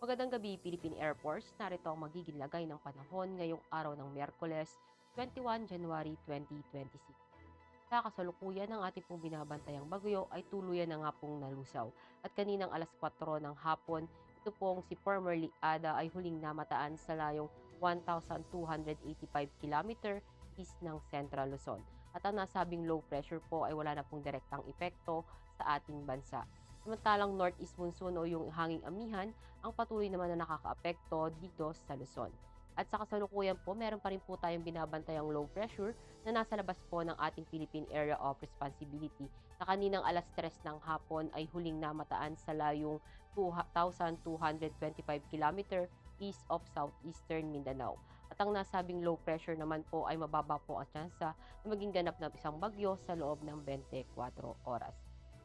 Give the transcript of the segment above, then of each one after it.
Magandang gabi, Philippine Air Force. Narito ang magiging lagay ng panahon ngayong araw ng Miyerkules, 21 January 2026. Sa kasalukuyan ng ating pong binabantayang bagyo ay tuluyan na nga pong nalusaw. At kaninang alas 4 ng hapon, ito pong si Formerly Ada ay huling namataan sa layong 1,285 kilometer east ng Central Luzon. At ang nasabing low pressure po ay wala na pong direktang epekto sa ating bansa. Samantalang northeast monsoon o yung hanging amihan ang patuloy naman na nakakaapekto dito sa Luzon. At sa kasalukuyan po, meron pa rin po tayong binabantayang low pressure na nasa labas po ng ating Philippine Area of Responsibility na kaninang alas 3 ng hapon ay huling namataan sa layong 2,225 kilometer east of southeastern Mindanao. At ang nasabing low pressure naman po ay mababa po ang tsansa na maging ganap na isang bagyo sa loob ng 24 oras.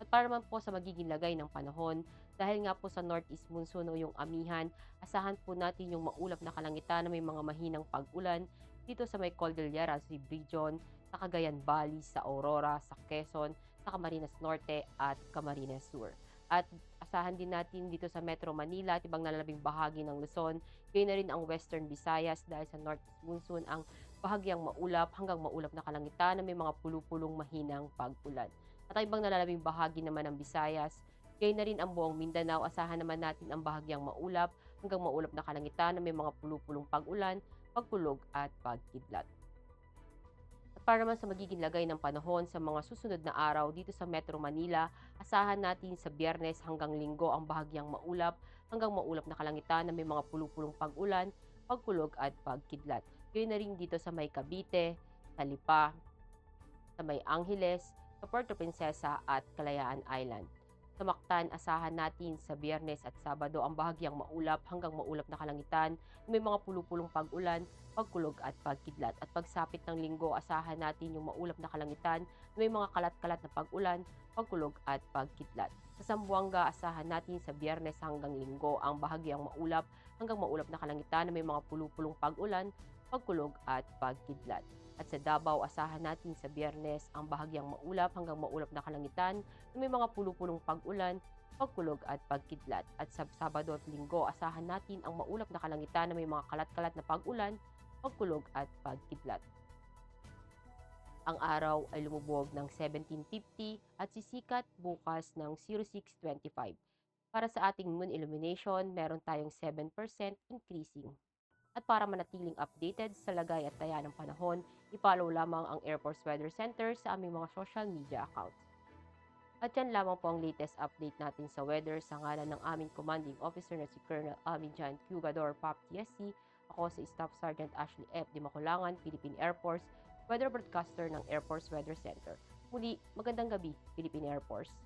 At para naman po sa magiging lagay ng panahon, dahil nga po sa northeast monsoon o yung amihan, asahan po natin yung maulap na kalangitan na may mga mahinang pag-ulan dito sa may Cordillera Region, sa Cagayan Valley, sa Aurora, sa Quezon, sa Camarines Norte at Camarines Sur. At asahan din natin dito sa Metro Manila at ibang nalalabing bahagi ng Luzon, gayon na rin ang Western Visayas dahil sa northeast monsoon ang bahagyang maulap hanggang maulap na kalangitan na may mga pulupulong mahinang pag-ulan. At ang ibang nalalabing bahagi naman ng Visayas, gayon na rin ang buong Mindanao, asahan naman natin ang bahagyang maulap hanggang maulap na kalangitan na may mga pulupulong pag-ulan, pagkulog at pagkidlat. At para naman sa magiging lagay ng panahon sa mga susunod na araw dito sa Metro Manila, asahan natin sa Biyernes hanggang Linggo ang bahagyang maulap hanggang maulap na kalangitan na may mga pulupulong pag-ulan, pagkulog at pagkidlat. Gayon na rin dito sa may Cavite, sa Lipa, sa may Angeles, sa Puerto Princesa at Kalayaan Island. Sa Mactan, asahan natin sa Biyernes at Sabado ang bahagyang maulap hanggang maulap na kalangitan, may mga pulupulong pag-ulan, pagkulog at pagkidlat. At pagsapit ng Linggo, asahan natin yung maulap na kalangitan, may mga kalat-kalat na pag-ulan, pagkulog at pagkidlat. Sa Zamboanga, asahan natin sa Biyernes hanggang Linggo ang bahagyang maulap hanggang maulap na kalangitan na may mga pulupulong pag-ulan, pagkulog at pagkidlat. At sa Davao, asahan natin sa Biyernes ang bahagyang maulap hanggang maulap na kalangitan na may mga pulupulong pag-ulan, pagkulog at pagkidlat. At sa Sabado at Linggo, asahan natin ang maulap na kalangitan na may mga kalat-kalat na pag-ulan, pagkulog at pagkidlat. Ang araw ay lumubog ng 17:50 at sisikat bukas ng 06:25. Para sa ating moon illumination, meron tayong 7% increasing. At para manatiling updated sa lagay at taya ng panahon, i-follow lamang ang Air Force Weather Center sa aming mga social media accounts. At yan lamang po ang latest update natin sa weather sa ngalan ng aming commanding officer na si Colonel Alvin John Cugador, PAP TSC. Ako si Staff Sergeant Ashley F. Di Maculangan, Philippine Air Force, Weather Broadcaster ng Air Force Weather Center. Muli, magandang gabi, Philippine Air Force.